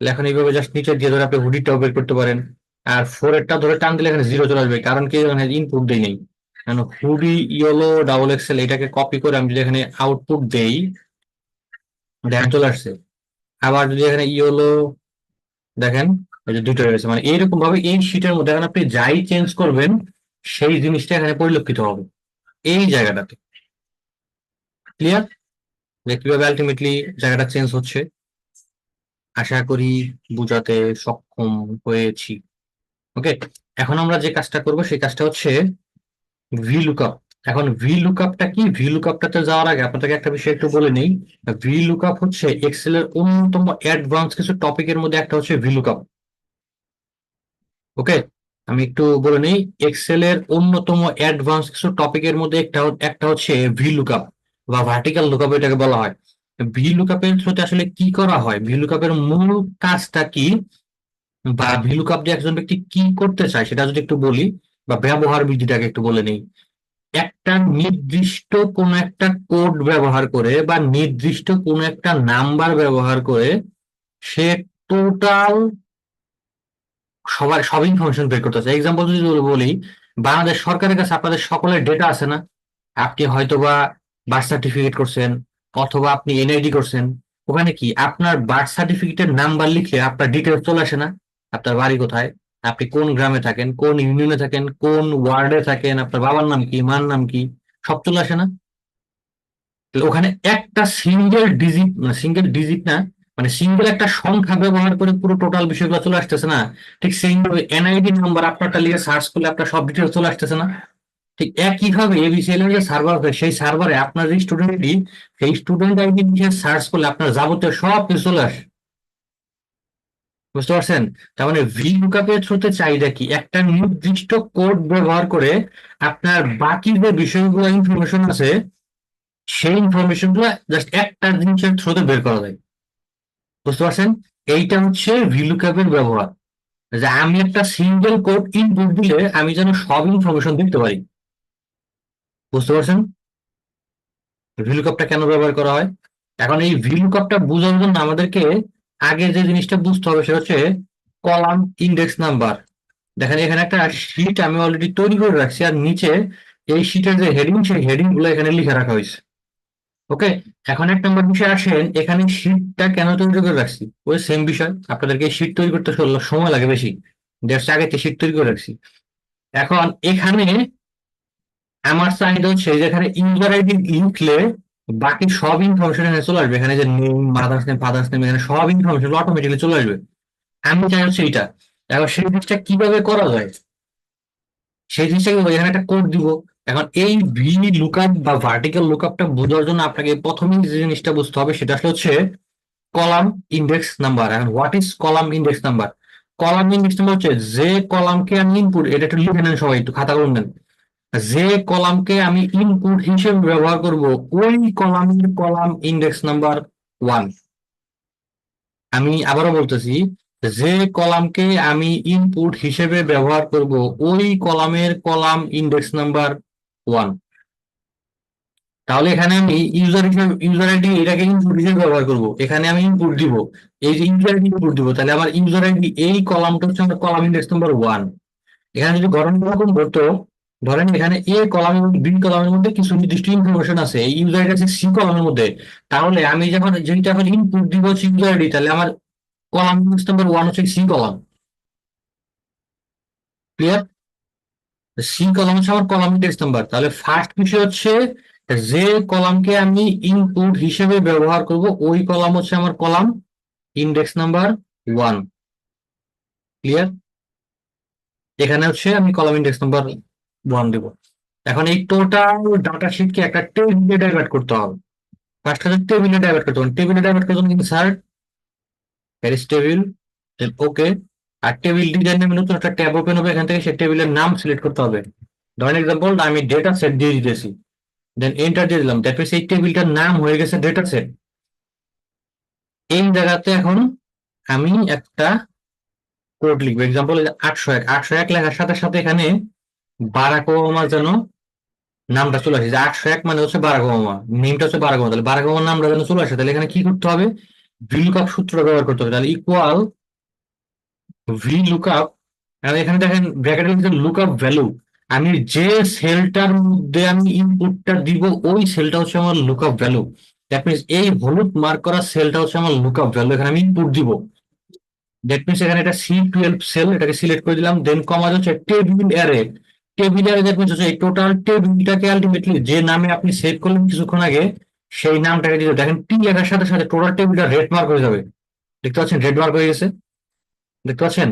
এখন এইভাবে জাস্ট নিচে দিয়ে ধরে আপনি হুডিটাও বের করতে পারেন। আর 4 ধরে টান দিলে এখানে 0 চলে আসবে, কারণ কি এখানে ইনপুট দেই নেই। কারণ হুডি ইয়েলো ডাবল এক্সেল এটাকে কপি করে আমি যদি এখানে আউটপুট দেই, দেখেন চলে আসছে। আবার যদি এখানে ইয়েলো দেখেন, এই যে দুটো রয়েছে, মানে এইরকম ভাবে এই শীটের মধ্যে এখন আপনি যাই চেঞ্জ করবেন সেই জিনিসটা এখানে পরিলক্ষিত হবে এই জায়গাটাতে। ক্লিয়ার? যে কিভাবে আলটিমেটলি জায়গাটা চেঞ্জ হচ্ছে, আশা করি বুঝাতে সক্ষম হয়েছি। ওকে, এখন আমরা যে কাজটা করব সেই কাজটা হচ্ছে ভি লুকআপ। এখন ভি লুকআপটা কি, ভি লুকআপটাতে যাওয়ার আগে আপনাদেরকে একটা বিষয় একটু বলে নেই। ভি লুকআপ হচ্ছে এক্সেল এর অন্যতম অ্যাডভান্স কিছু টপিকের মধ্যে একটা হচ্ছে ভি লুকআপ। ওকে, আমি একটু বলে নেই, এক্সেল এর অন্যতম অ্যাডভান্স কিছু টপিকের মধ্যে একটা হচ্ছে ভি লুকআপ বা ভার্টিক্যাল লুকআপ এটাকে বলা হয়। ভি লুকআপের থ্রুতে আসলে কি করা হয়, ভি লুকআপের মূল কাজটা কি, বা ভি লুকআপ দিয়ে একজন ব্যক্তি কি করতে চায় সেটা যদি একটু বলি, বা ব্যবহার বিধিটাকে একটু বলে নেই। একটা নির্দিষ্ট কোন একটা কোড ব্যবহার করে বা নির্দিষ্ট কোন একটা নাম্বার ব্যবহার করে সে টোটাল সব ইনফরমেশন বের করতে চায়। এক্সাম্পল যদি বলি, বাংলাদেশ সরকারের কাছে আপনাদের সকলের ডেটা আছে না, আপনি হয়তোবা বার্থ সার্টিফিকেট করছেন অথবা আপনি এনআইডি করছেন, ওখানে কি আপনার বার্থ সার্টিফিকেটের নাম্বার লিখলে আপনার ডিটেলস চলে আসে না, আপনার বাড়ি কোথায়, আপনি কোন গ্রামে থাকেন, কোন ইউনিয়নে থাকেন, কোন ওয়ার্ডে থাকেন, আপনার বাবার নাম কি, মার নাম কি, সব চলে আসে না? ওখানে একটা সিঙ্গেল ডিজিট না, মানে সিঙ্গেল একটা সংখ্যা ব্যবহার করে পুরো টোটাল বিষয়গুলো চলে আসতেছে না? ঠিক সেইভাবে এনআইডি নাম্বার আপনারটা লিখে সার্চ করলে আপনার সব ডিটেলস চলে আসতেছে না? ঠিক একইভাবে এবিসিএল এর যে সার্ভার হয় সেই সার্ভারে আপনার যে স্টুডেন্টই সেই স্টুডেন্ট আইডি নিয়ে সার্চ করলে আপনার যাবতীয় সব কিছু চলে আসে। বুঝতে পারছেন? তার মানে ভি লুকআপ এর থ্রুতে চাহিদা কি, একটা নির্দিষ্ট কোড ব্যবহার করে আপনার বাকি যে বিষয়গুলো ইনফরমেশন আছে সেই ইনফরমেশন গুলো জাস্ট একটা জিনিসের থ্রুতে বের করা যায়। বুঝতে পারছেন? এইটা হচ্ছে ভি লুকআপ এর ব্যবহার, যে আমি একটা সিঙ্গেল কোড ইনপুট দিলে আমি যেন সব ইনফরমেশন দিতে পারি। বুঝতে পারছেন ভিলুকআপটা কেন ব্যবহার করা হয়? এখন এই ভিলুকআপটা বোঝার জন্য আমাদেরকে আগে যে জিনিসটা বুঝতে হবে সেটা হচ্ছে কলাম ইন্ডেক্স নাম্বার। দেখেন এখানে একটা শীট আমি অলরেডি তৈরি করে রাখছি, আর নিচে এই শীটের যে হেডিং সেই হেডিং গুলো এখানে লিখে রাখা হয়েছে। ওকে, এখন এক নম্বর বিষয় আসেন, এখানে শীটটা কেন তৈরি করে রাখছি, ওই সেম বিষয়, আপনাদেরকে শীট তৈরি করতে সময় লাগে বেশি, জাস্ট আগে শীট তৈরি করে রাখছি। এখন এখানে আমার চাহিদা হচ্ছে যেখানে ইউজার আইডি লিখলে বাকি সব ইনফরমেশন এখানে চলে আসবে, এখানে যে name, mother's name, father's name, এখানে সব ইনফরমেশন অটোমেটিক্যালি চলে আসবে। আমি চাই হচ্ছে এইটা। এখন সেই জিনিসটা কিভাবে করা যায়, সেই জিনিসটা কি, এখানে একটা কোড দিব। এখন এই ভি লুকআপ বা ভার্টিক্যাল লুকআপটা বোঝার জন্য আপনাকে প্রথমেই যে জিনিসটা বুঝতে হবে সেটা আসলে হচ্ছে কলাম ইন্ডেক্স নাম্বার। এখন what is column index number? Column index number হচ্ছে যে কলামকে আমি ইনপুট, এটা একটু লিখে নেন সবাই, একটু খাতা করে নেন। যে কলামকে আমি ইনপুট হিসেবে ব্যবহার করব ওই কলামের কলাম ইন্ডেক্স নাম্বার 1। আমি আবারও বলতেছি, যে কলামকে আমি ইনপুট হিসেবে ব্যবহার করব ওই কলামের কলাম ইন্ডেক্স নাম্বার 1। তাহলে এখানে আমি ইউজার হিসেবে, ইউজার আইডি এটাকে ইনপুট হিসেবে ব্যবহার করব, এখানে আমি ইনপুট দিব, এই যে ইউজার আইডি ইনপুট দিব, তাহলে আমার ইউজার আইডি এই কলামটা হচ্ছে আমার কলাম ইন্ডেক্স নাম্বার 1। এখানে যদি ঘটনা এরকম ঘটতো, ধরেন এখানে এ কলাম এবং বি কলামের মধ্যে কিছু নির্দিষ্ট ইনফরমেশন আছে, এই ইউজার আইডি আছে সি কলামের মধ্যে, তাহলে আমি যখন যেটা এখন ইনপুট দিব হচ্ছে ইউজার আইডি, তাহলে আমার কলাম ইন্ডেক্স নাম্বার 1 হচ্ছে C column. Clear? C column হচ্ছে আমার কলাম ইন্ডেক্স নাম্বার। তাহলে ফার্স্ট বিষয় হচ্ছে যে কলামকে আমি ইনপুট হিসেবে ব্যবহার করব ওই কলাম হচ্ছে আমার কলাম ইন্ডেক্স নাম্বার 1। ক্লিয়ার? এখানে হচ্ছে আমি কলাম ইন্ডেক্স নাম্বার 1 দেব। এখন এই টোটাল ডাটা শিটকে একটা টেবিলে ডাইভার্ট করতে হবে। ফার্স্ট হচ্ছে টেবিলে ডাইভার্ট করতে হবে। টেবিলে ডাইভার্ট করতে হবে ইনসার্ট প্যারিস টেবিল, ওকে। আর টেবিল ডিজাইন নামে নতুন একটা ট্যাব ওপেন হবে, এখান থেকে সেই টেবিলের নাম সিলেক্ট করতে হবে। ধরেন এক্সাম্পল আমি ডেটা সেট দিয়ে দিতেছি, দেন এন্টার দিয়ে দিলাম, দ্যাট মিনস এই টেবিলটার নাম হয়ে গেছে ডেটা সেট। এই জায়গাতে এখন আমি একটা কোড লিখবো, এক্সাম্পল 801। 801 লেখার সাথে সাথে এখানে বারাক ওবামা যেন নামটা চলে আসে, যে 801 মানে হচ্ছে বারাক ওবামা, নেমটা হচ্ছে বারাক ওবামা, তাহলে বারাক ওবামার নামটা যেন চলে আসে, তাহলে এখানে কি করতে হবে, ভিলুকআপ সূত্রটা ব্যবহার করতে হবে। তাহলে ইকুয়াল ভি লুকআপ, এখানে দেখেন ব্র্যাকেটের মধ্যে লুকআপ ভ্যালু, আমি যে সেলটার মধ্যে আমি ইনপুটটা দিব ওই সেলটা হচ্ছে আমার লুকআপ ভ্যালু। দ্যাট মিনস এই হলুদ মার্ক করা সেলটা হচ্ছে আমার লুকআপ ভ্যালু, এখানে আমি ইনপুট দিব। দ্যাট মিনস এখানে এটা C12 সেল, এটাকে সিলেক্ট করে দিলাম, দেন কমা হচ্ছে table array. Table array that means হচ্ছে এই টোটাল টেবিলটাকে আলটিমেটলি যে নামে আপনি সেভ করলেন কিছুক্ষণ আগে সেই নামটাকে দিতে, দেখেন টি লেখার সাথে সাথে টোটাল টেবিলটা রেড মার্ক হয়ে যাবে। দেখতে পাচ্ছেন রেড মার্ক হয়ে গেছে, দেখতে পাচ্ছেন?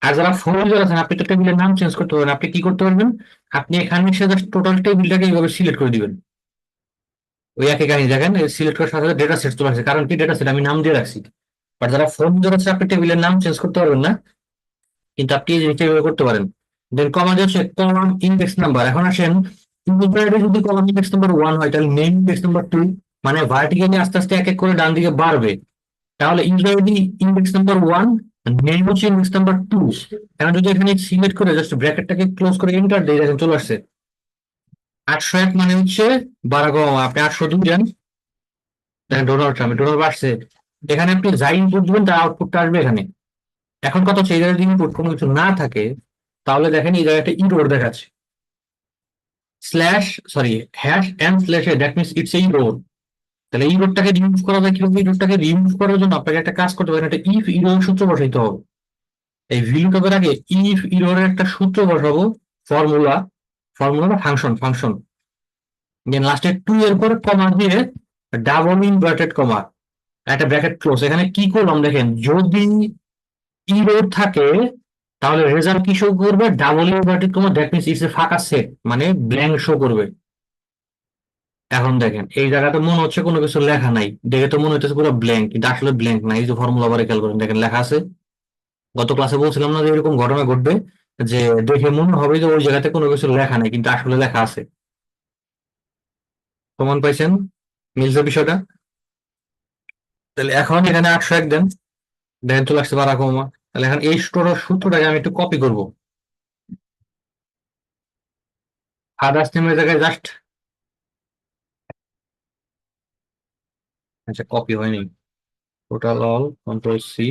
আর যারা ফোন ইউজার আছেন আপনি তো টেবিলের নাম চেঞ্জ করতে পারবেন। আপনি কি করতে পারবেন, আপনি এখানে এসে জাস্ট টোটাল টেবিলটাকে এইভাবে সিলেক্ট করে দিবেন। ওই একই কাহিনী, দেখেন সিলেক্ট করার সাথে সাথে ডেটা সেট চলে আসে, কারণ কি ডেটা সেট আমি নাম দিয়ে রাখছি। বাট যারা ফোন ইউজার আছে আপনি টেবিলের নাম চেঞ্জ করতে পারবেন না, কিন্তু আপনি এই জিনিসটা এইভাবে করতে পারেন। দেন কমান্ড হচ্ছে কলাম ইন্ডেক্স নাম্বার। এখন আসেন, ইউজার আইডি যদি কলাম ইন্ডেক্স নাম্বার 1 হয় তাহলে নেম ইন্ডেক্স নাম্বার 2, মানে ভার্টিক্যালি আস্তে আস্তে এক এক করে ডান দিকে বাড়বে। তাহলে user ID index number 1, name হচ্ছে ইন্ডেক্স নাম্বার 2। এখন যদি এখানে সিলেক্ট করে জাস্ট ব্র্যাকেটটাকে ক্লোজ করে এন্টার দিয়ে দেখেন চলে আসছে 801 মানে হচ্ছে বারাক ওবামা। আপনি 802 দেন, দেখেন ডোনাল্ড ট্রাম্প, ডোনাল্ড আসছে। এখানে আপনি যা ইনপুট দিবেন তার আউটপুটটা আসবে এখানে। এখন কত হচ্ছে, এই জায়গায় যদি ইনপুট কোনো কিছু না থাকে তাহলে দেখেন এই জায়গায় একটা ইরোর দেখাচ্ছে, slash sorry hash and slash, that means it's a error. তাহলে এই ইরোরটাকে রিমুভ করা যায় কিভাবে? ইরোরটাকে রিমুভ করার জন্য আপনাকে একটা কাজ করতে পারেন, একটা ইফ ইরোর সূত্র বসাইতে হবে। এই ভিলুকআপের আগে ইফ ইরোরের একটা সূত্র বসাবো, ফর্মুলা, ফর্মুলা বা ফাংশন, ফাংশন, দেন লাস্টে 2 এর পর কমা দিয়ে ডাবল ইনভার্টেড কমা, একটা ব্র্যাকেট ক্লোজ। এখানে কি করলাম দেখেন, যদি ইরোর থাকে তাহলে রেজাল্ট কি শো করবে, double inverted comma, that means it's এ ফাঁকা সেট, মানে ব্ল্যাঙ্ক শো করবে। এখন দেখেন এই জায়গাতে মনে হচ্ছে কোনো কিছু লেখা নাই, দেখে তো মনে হচ্ছে পুরো ব্ল্যাঙ্ক, কিন্তু আসলে ব্ল্যাঙ্ক নাই। এই যে ফর্মুলা বারে খেয়াল করেন, দেখেন লেখা আছে। গত ক্লাসে বলছিলাম না যে এরকম ঘটনা ঘটবে, যে দেখে মনে হবে যে ওই জায়গাতে কোনো কিছু লেখা নেই কিন্তু আসলে লেখা আছে। প্রমাণ পাইছেন? মিলছে বিষয়টা? তাহলে এখন এখানে 801 দেন, দেখেন চলে আসছে বারাক ওবামা। তাহলে এখন এই সূত্রটাকে আমি একটু কপি করবো, ফাদার্স নেমের জায়গায় জাস্ট, আচ্ছা কপি হয়নি, total all control C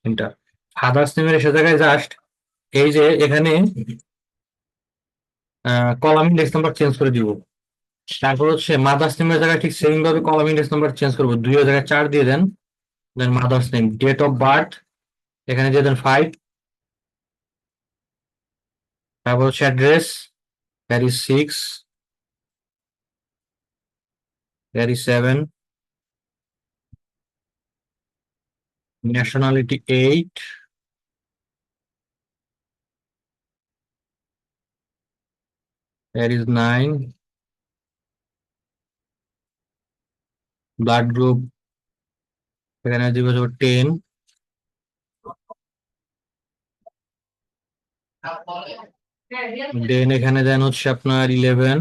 enter. Father's নেমের এসে জায়গায় জাস্ট এই যে এখানে কলাম ইন্ডেক্স নাম্বার চেঞ্জ করে দিব। তারপর হচ্ছে মাদার্স নেমের জায়গায় ঠিক সেম ভাবে কলাম ইন্ডেক্স নাম্বার চেঞ্জ করবো, 2 এর জায়গায় 4 দিয়ে দেন। Then mother's name, date of birth এখানে দিয়ে দেন 5। তারপর হচ্ছে অ্যাড্রেস প্যারিস 6, There is 7. Nationality 8. There is 9. Blood group এখানে দিব 10. দেন এখানে দেন হচ্ছে আপনার 11.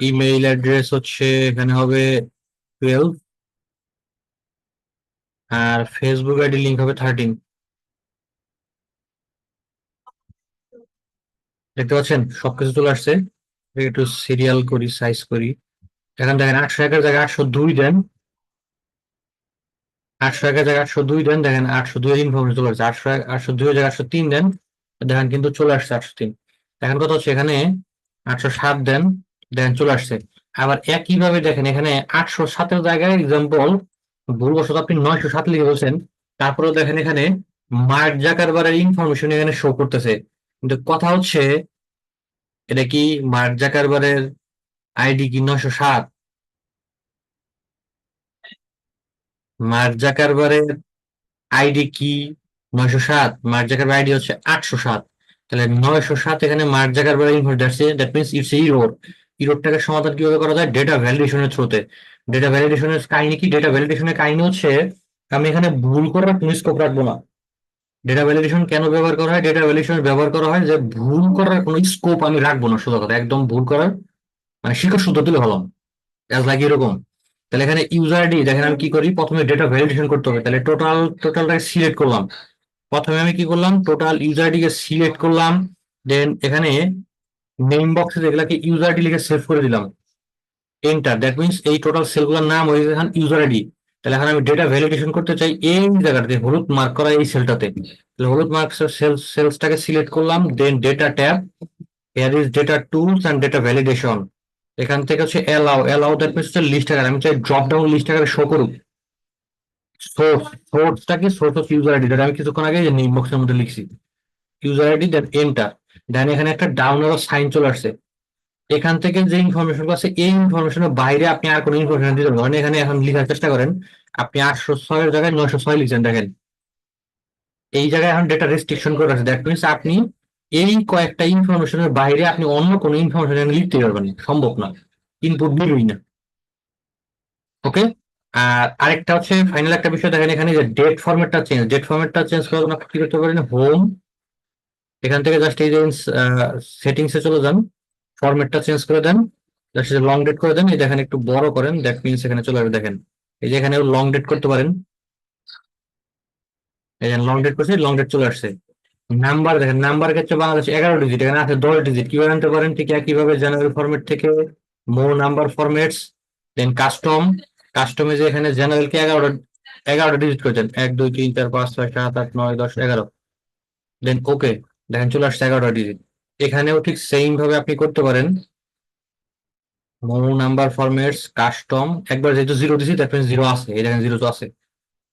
ইমেইল অ্যাড্রেস হচ্ছে এখানে হবে 12. আর ফেসবুক আইডি লিংক হবে 13. দেখতে পাচ্ছেন সবকিছু চলে আসছে। একটু সিরিয়াল করি, সাইজ করি। এখন দেখেন 801 এর জায়গায় 802 দেন, 801 এর জায়গায় 802 দেন, দেখেন 802 এর ইনফরমেশন চলে আসছে। 802 এর জায়গায় 803 দেন, দেখেন কিন্তু চলে আসছে 803। এখন কথা হচ্ছে এখানে 807 দেন, দেখেন চলে আসছে। আবার একইভাবে দেখেন এখানে 807 এর জায়গায় এক্সাম্পল ভুলবশত আপনি 907 লিখে বলছেন, তারপরে দেখেন এখানে মার্ক জাকারবারের ইনফরমেশন এখানে শো করতেছে। কিন্তু কথা হচ্ছে এটা কি মার্ক জাকারবারের আইডি কি 907? মার্ক জাকারবারের আইডি কি 907? মার্ক জাকারবার আইডি হচ্ছে 807। তাহলে 907 এখানে মার্ক জাকারবারের ইনফরমেশন যাচ্ছে, দ্যাট মিন্স ইটস ইরর। ইররটাকে সমাধান কিভাবে করা যায়? ডেটা ভ্যালিডেশনের থ্রুতে। ডেটা ভ্যালিডেশনের কাহিনী কি? ডেটা ভ্যালিডেশনের কাহিনী হচ্ছে আমি এখানে ভুল করার কোনো স্কোপ রাখবো না। ডেটা ভ্যালিডেশন কেন ব্যবহার করা হয়? ডেটা ভ্যালিডেশন ব্যবহার করা হয় যে ভুল করার কোনো স্কোপ আমি রাখবো না, সোজা কথা একদম ভুল করার মানে শিকড় সূত্র তুলে হলাম লাগে এরকম। তাহলে এখানে ইউজার আইডি দেখেন আমি কি করি, প্রথমে ডেটা ভ্যালিডেশন করতে হবে। তাহলে টোটালটাকে সিলেক্ট করলাম। প্রথমে আমি কি করলাম, total user ID K select করলাম। দেন এখানে নেম বক্সে যেগুলাকে ইউজার আইডি লিখে সেভ করে দিলাম, এন্টার। দ্যাট মিন্স এই টোটাল সেলগুলোর নাম হয়ে গেছে এখন ইউজার আইডি। তাহলে এখন আমি ডেটা ভ্যালিডেশন করতে চাই এই জায়গাটাতে, হলুদ মার্ক করা এই সেলটাতে। তাহলে হলুদ মার্ক সেলসটাকে সিলেক্ট করলাম, then data tab, here is data tools and data validation. এখান থেকে হচ্ছে অ্যালাউ দ্যাট মিন্স লিস্ট আকারে আমি চাই ড্রপ ডাউন লিস্ট আকারে শো করুক। সোর্সটা কি? সোর্স অফ ইউজার আইডি, যেটা আমি কিছুক্ষণ আগে নেম বক্সের মধ্যে লিখছি, ইউজার আইডি দেন এন্টার। দেন এখানে একটা ডাউন অ্যারো সাইন চলে আসছে। এখান থেকে যে ইনফরমেশন আছে এই ইনফরমেশনের বাইরে আপনি আর কোনো ইনফরমেশন দিতে পারবেন। এখানে এখন লিখার চেষ্টা করেন, আপনি 806 এর জায়গায় 906 লিখছেন, দেখেন এই জায়গায় এখন ডেটা রেস্ট্রিকশন করে আছে। দ্যাট মিনস আপনি এই কয়েকটা ইনফরমেশনের বাইরে আপনি অন্য কোনো ইনফরমেশন লিখতে পারবেন না, সম্ভব না, ইনপুট দিলই না। ওকে। আর আরেকটা হচ্ছে ফাইনাল একটা বিষয় দেখেন, এখানে যে ডেট ফরম্যাটটা চেঞ্জ করার জন্য আপনি কি করতে পারেন, হোম, এখান থেকে জাস্ট এই যে সেটিংসে চলে যান, ফরম্যাটটা চেঞ্জ করে দেন, জাস্ট লং ডেট করে দেন। এই দেখেন একটু বড় করেন, দ্যাট মিনস এখানে চলে আসবে। দেখেন এই যে এখানে লং ডেট করতে পারেন, এই যে লং ডেট করছি, লং ডেট চলে আসছে। নাম্বার দেখেন, নাম্বার ক্ষেত্রে বাংলাদেশ 11 ডিজিট, এখানে আছে 10 ডিজিট। কিভাবে আনতে পারেন? ঠিক একইভাবে জেনারেল ফরম্যাট থেকে মোর নাম্বার ফরম্যাটস, দেন কাস্টমে যে এখানে জেনারেলকে 11টা ডিজিট করে দেন, 1 2 3 4 5 6 7 8 9 10 11, দেন ওকে। দেখেন চলে আসছে 11টা ডিজিট। এখানেও ঠিক সেম ভাবে আপনি করতে পারেন, মোর নাম্বার ফরম্যাটস কাস্টম, একবার যেহেতু 0 দিছি দ্যাট মিন্স 0 আছে, এই দেখেন 0 তো আছে।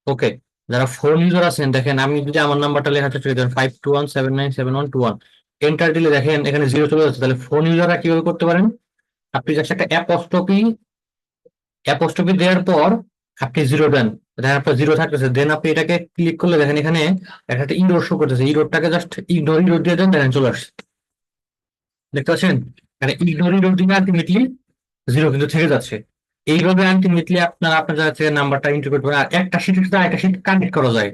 ওকে। যারা ফোন ইউজার আছেন দেখেন, আমি যদি আমার নাম্বারটা লেখা চেষ্টা করি 5217979121, এন্টার দিলে দেখেন এখানে 0 চলে যাচ্ছে। তাহলে ফোন ইউজাররা কিভাবে করতে পারেন? আপনি জাস্ট একটা অ্যাপোস্ট্রফি দেওয়ার পর আপনি 0 দেন, দেখেন আপনার 0 থাকতেছে। দেন আপনি এটাকে ক্লিক করলে দেখেন এখানে একটা ইরর শো করতেছে, ইররটাকে জাস্ট ইগনোর দিয়ে দেন, দেখেন চলে আসছে। দেখতে পাচ্ছেন মানে ইগনোর দিলে আলটিমেটলি 0 কিন্তু থেকে যাচ্ছে। এইভাবে আলটিমেটলি আপনার জায়গা থেকে নাম্বারটা এন্ট্রি করতে পারেন। আর একটা শীটের সাথে একটা শীট কানেক্ট করা যায়,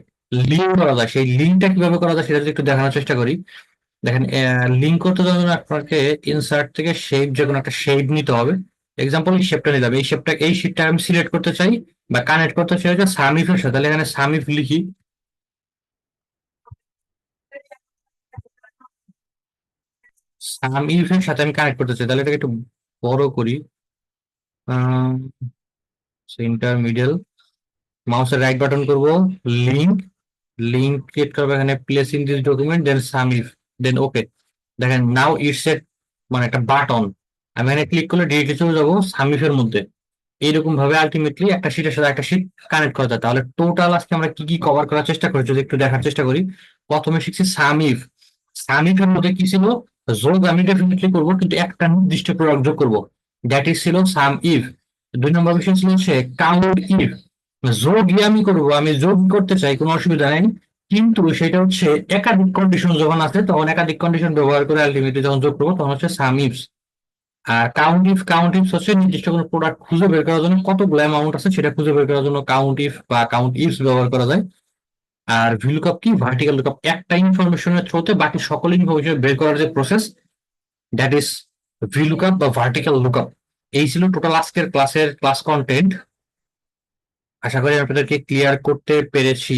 লিঙ্ক করা যায়। সেই লিঙ্কটা কিভাবে করা যায় সেটা যদি একটু দেখানোর চেষ্টা করি। দেখেন লিঙ্ক করতে জন্য আপনাকে ইনসার্ট থেকে শেপ, যে কোনো একটা শেপ নিতে হবে। এক্সাম্পল এই শেপটা নিতে হবে, এই শীটটা আমি সিলেক্ট করতে চাই বা কানেক্ট করতে চাই হচ্ছে সামিফের সাথে। তাহলে এখানে সামিফ লিখি, সামিফের সাথে আমি কানেক্ট করতে চাই। তাহলে এটাকে একটু বড় করি, সেন্টার মিডল, মাউসের রাইট বাটন করব, লিঙ্ক ক্রিয়েট করবো এখানে, প্লেস ইন দিস ডকুমেন্ট, দেন সামিফ, দেন ওকে। দেখেন নাও ইটস এ মানে একটা বাটন, আমি এখানে ক্লিক করলে ডিরেক্টলি চলে যাবো সামিফের মধ্যে। এইরকম ভাবে আলটিমেটলি একটা শীটের সাথে একটা শীট কানেক্ট করা যায়। তাহলে টোটাল আজকে আমরা কি কি কভার করার চেষ্টা করি যদি একটু দেখার চেষ্টা করি। প্রথমে শিখছি সামিফের মধ্যে কি ছিল, যোগ আমি ডেফিনেটলি করবো, কিন্তু একটা নির্দিষ্ট প্রোডাক্ট যোগ করবো, দ্যাট ইজ ছিল সাম ইফ। 2 নম্বর বিষয় ছিল হচ্ছে কাউন্ট ইফ। যোগই আমি করবো, আমি যোগ করতে চাই, কোনো অসুবিধা নেই, কিন্তু সেটা হচ্ছে একাধিক কন্ডিশন যখন আছে তখন একাধিক কন্ডিশন ব্যবহার করে আলটিমেটলি যখন যোগ করবো তখন হচ্ছে সাম ইফস। আর কাউন্ট ইফস হচ্ছে নির্দিষ্ট কোনো প্রোডাক্ট খুঁজে বের করার জন্য কতগুলো অ্যামাউন্ট আছে সেটা খুঁজে বের করার জন্য কাউন্ট ইফ বা কাউন্ট ইফস ব্যবহার করা যায়। আর ভিলুকআপ কি, ভার্টিক্যাল লুকআপ, একটা ইনফরমেশনের থ্রুতে বাকি সকল ইনফরমেশন বের করার যে প্রসেস, দ্যাট ইজ ভিলুকআপ বা ভার্টিক্যাল লুকআপ। এই ছিল টোটাল আজকের ক্লাসের ক্লাস কন্টেন্ট। আশা করি আপনাদেরকে ক্লিয়ার করতে পেরেছি।